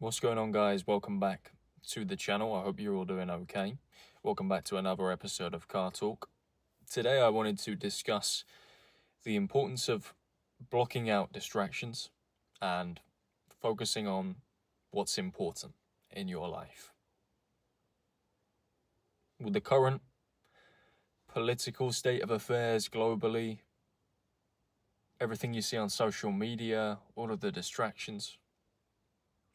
What's going on, guys? Welcome back to the channel. I hope you're all doing okay. Welcome back to another episode of Car Talk. Today I wanted to discuss the importance of blocking out distractions and focusing on what's important in your life. With the current political state of affairs globally, everything you see on social media, all of the distractions,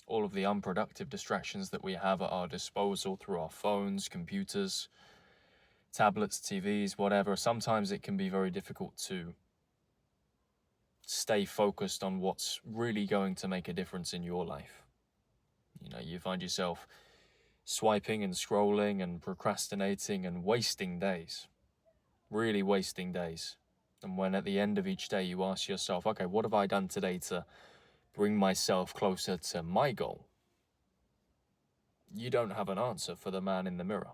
all of the unproductive distractions that we have at our disposal through our phones, computers, tablets, TVs, whatever, sometimes it can be very difficult to stay focused on what's really going to make a difference in your life. You find yourself swiping and scrolling and procrastinating and wasting days, really wasting days. And when at the end of each day you ask yourself, okay, what have I done today to bring myself closer to my goal? You don't have an answer for the man in the mirror.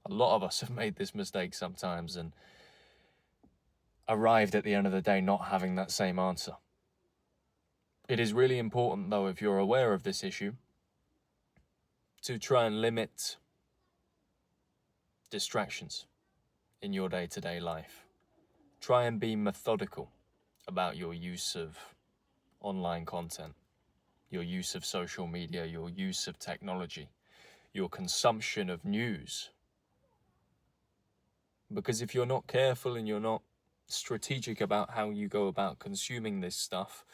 A lot of us have made this mistake sometimes and arrived at the end of the day not having that same answer. It is really important, though, if you're aware of this issue, to try and limit distractions in your day-to-day life. Try and be methodical about your use of online content, your use of social media, your use of technology, your consumption of news. Because if you're not careful and you're not strategic about how you go about consuming this stuff,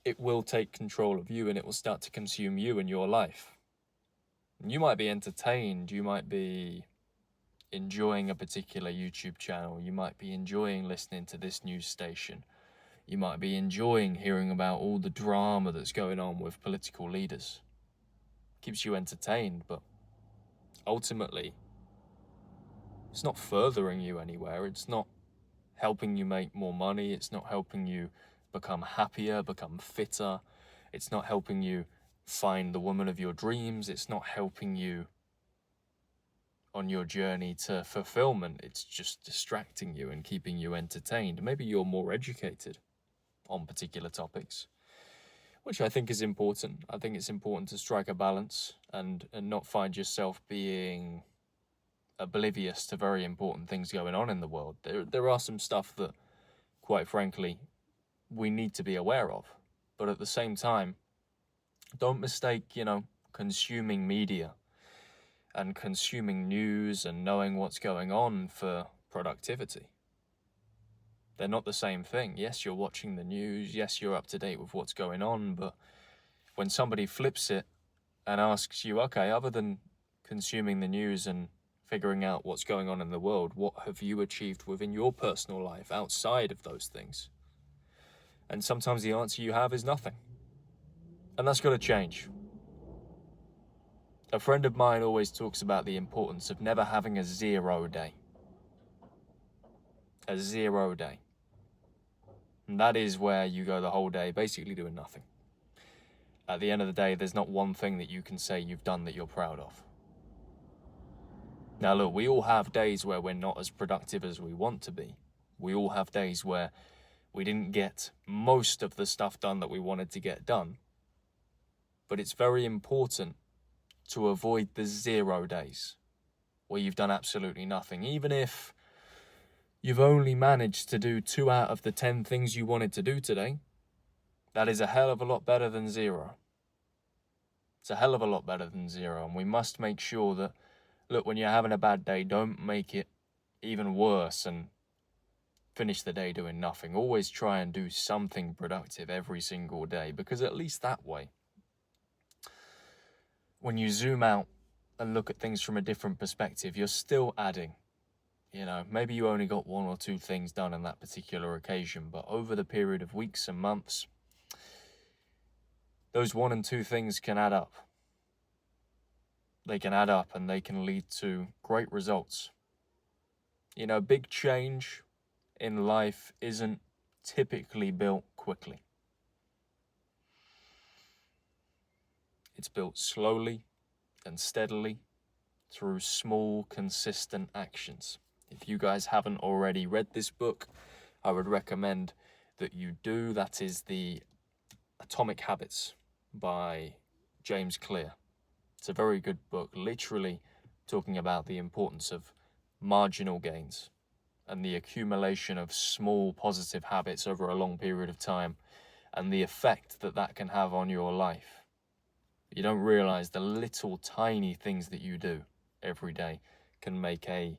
it will take control of you and it will start to consume you and your life. You might be entertained, you might be enjoying a particular YouTube channel, you might be enjoying listening to this news station, you might be enjoying hearing about all the drama that's going on with political leaders. Keeps you entertained, but ultimately, it's not furthering you anywhere. It's not helping you make more money. It's not helping you become happier, become fitter. It's not helping you find the woman of your dreams. It's not helping you on your journey to fulfillment. It's just distracting you and keeping you entertained. Maybe you're more educated on particular topics, which I think is important. I think it's important to strike a balance and not find yourself being oblivious to very important things going on in the world. There are some stuff that, quite frankly, we need to be aware of. But at the same time, don't mistake, consuming media and consuming news and knowing what's going on for productivity. They're not the same thing. Yes, you're watching the news. Yes, you're up to date with what's going on. But when somebody flips it and asks you, okay, other than consuming the news and figuring out what's going on in the world, what have you achieved within your personal life outside of those things? And sometimes the answer you have is nothing. And that's got to change. A friend of mine always talks about the importance of never having a 0 day. A 0 day. And that is where you go the whole day basically doing nothing. At the end of the day, there's not one thing that you can say you've done that you're proud of. Now look, we all have days where we're not as productive as we want to be. We all have days where we didn't get most of the stuff done that we wanted to get done. But it's very important to avoid the 0 days where you've done absolutely nothing. Even if you've only managed to do 2 out of the 10 things you wanted to do today, that is a hell of a lot better than 0. It's a hell of a lot better than 0. And we must make sure that, look, when you're having a bad day, don't make it even worse and finish the day doing nothing. Always try and do something productive every single day, because at least that way, when you zoom out and look at things from a different perspective, you're still adding. Maybe you only got 1 or 2 things done on that particular occasion, but over the period of weeks and months, those 1 and 2 things can add up. They can add up and they can lead to great results. Big change in life isn't typically built quickly. It's built slowly and steadily through small, consistent actions. If you guys haven't already read this book, I would recommend that you do. That is the Atomic Habits by James Clear. It's a very good book, literally talking about the importance of marginal gains and the accumulation of small positive habits over a long period of time and the effect that that can have on your life. You don't realize the little tiny things that you do every day can make a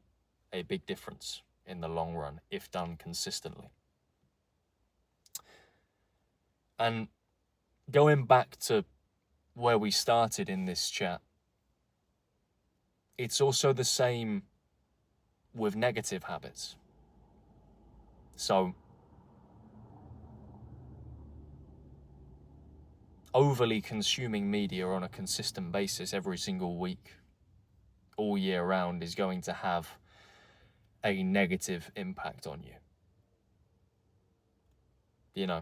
big difference in the long run if done consistently. And going back to where we started in this chat, it's also the same with negative habits. So, overly consuming media on a consistent basis every single week, all year round, is going to have a negative impact on you. You know,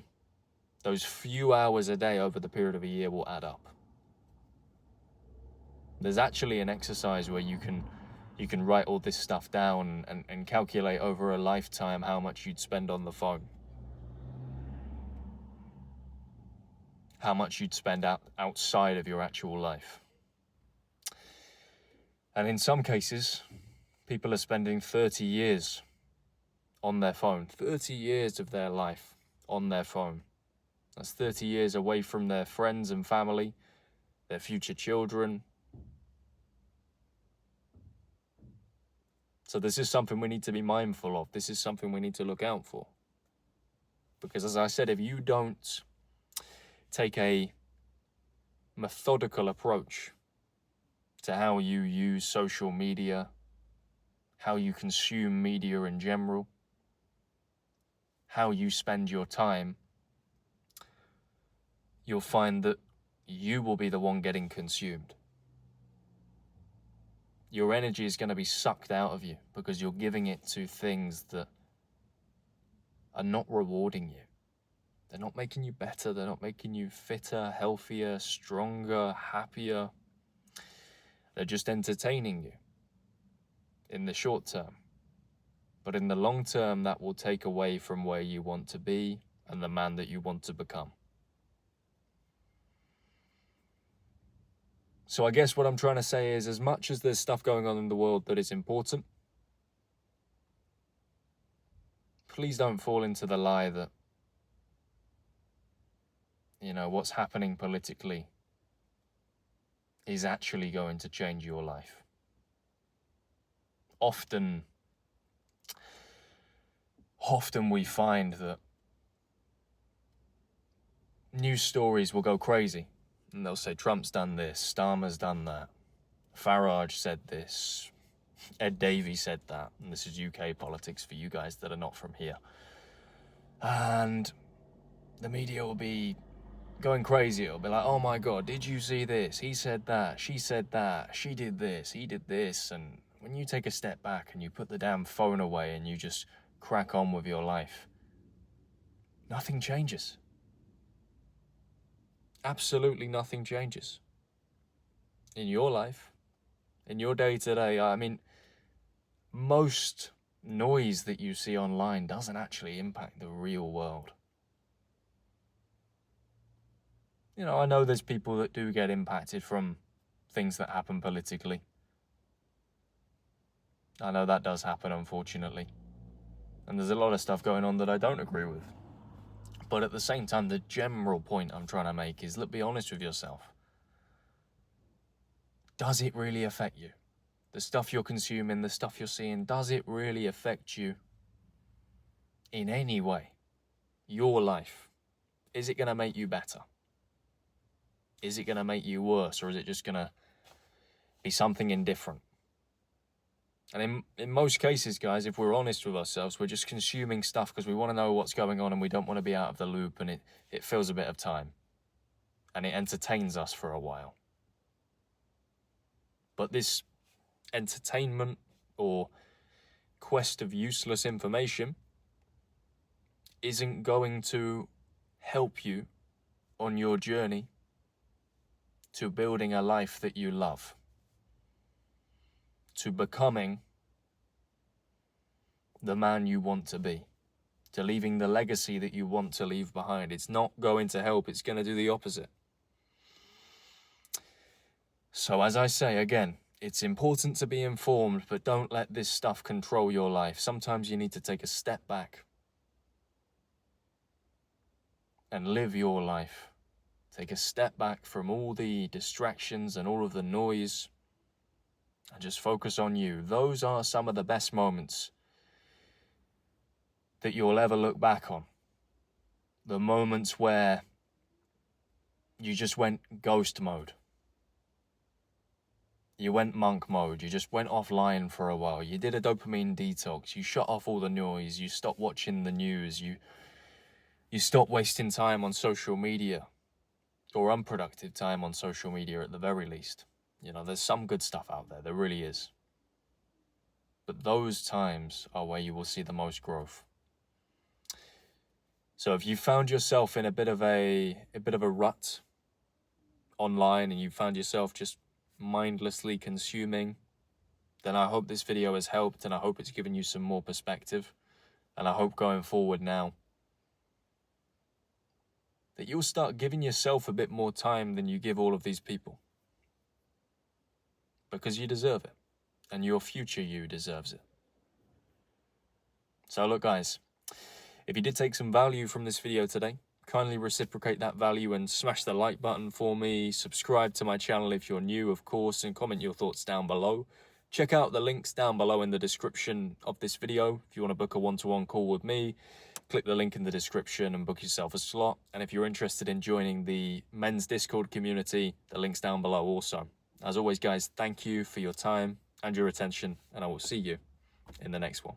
those few hours a day over the period of a year will add up. There's actually an exercise where you can write all this stuff down and calculate over a lifetime how much you'd spend on the phone. How much you'd spend outside of your actual life. And in some cases, people are spending 30 years on their phone. 30 years of their life on their phone. That's 30 years away from their friends and family, their future children. So this is something we need to be mindful of. This is something we need to look out for. Because as I said, if you don't take a methodical approach to how you use social media, how you consume media in general, how you spend your time, you'll find that you will be the one getting consumed. Your energy is going to be sucked out of you because you're giving it to things that are not rewarding you. They're not making you better. They're not making you fitter, healthier, stronger, happier. They're just entertaining you in the short term. But in the long term, that will take away from where you want to be and the man that you want to become. So I guess what I'm trying to say is, as much as there's stuff going on in the world that is important, please don't fall into the lie that, you know, what's happening politically is actually going to change your life. Often we find that news stories will go crazy. And they'll say, Trump's done this, Starmer's done that, Farage said this, Ed Davey said that, and this is UK politics for you guys that are not from here. And the media will be going crazy. It'll be like, oh my God, did you see this? He said that, she said that, she did this, he did this. And when you take a step back and you put the damn phone away and you just crack on with your life, nothing changes. Absolutely nothing changes in your life, in your day-to-day. I mean, most noise that you see online doesn't actually impact the real world. You know, I know there's people that do get impacted from things that happen politically. I know that does happen, unfortunately. And there's a lot of stuff going on that I don't agree with. But at the same time, the general point I'm trying to make is, look, be honest with yourself. Does it really affect you? The stuff you're consuming, the stuff you're seeing, does it really affect you in any way? Your life? Is it going to make you better? Is it going to make you worse? Or is it just going to be something indifferent? And in most cases, guys, if we're honest with ourselves, we're just consuming stuff because we want to know what's going on and we don't want to be out of the loop, and it fills a bit of time. And it entertains us for a while. But this entertainment or quest of useless information isn't going to help you on your journey to building a life that you love, to becoming the man you want to be, to leaving the legacy that you want to leave behind. It's not going to help. It's going to do the opposite. So as I say again, it's important to be informed, but don't let this stuff control your life. Sometimes you need to take a step back and live your life. Take a step back from all the distractions and all of the noise and just focus on you. Those are some of the best moments that you'll ever look back on. The moments where you just went ghost mode. You went monk mode. You just went offline for a while. You did a dopamine detox. You shut off all the noise. You stopped watching the news. You stopped wasting time on social media, or unproductive time on social media at the very least. You know, there's some good stuff out there. There really is. But those times are where you will see the most growth. So if you found yourself in a bit of a rut online and you found yourself just mindlessly consuming, then I hope this video has helped, and I hope it's given you some more perspective. And I hope going forward now that you'll start giving yourself a bit more time than you give all of these people. Because you deserve it. And your future you deserves it. So look guys, if you did take some value from this video today, kindly reciprocate that value and smash the like button for me. Subscribe to my channel if you're new, of course, and comment your thoughts down below. Check out the links down below in the description of this video. If you want to book a one-to-one call with me, click the link in the description and book yourself a slot. And if you're interested in joining the men's Discord community, the link's down below also. As always, guys, thank you for your time and your attention, and I will see you in the next one.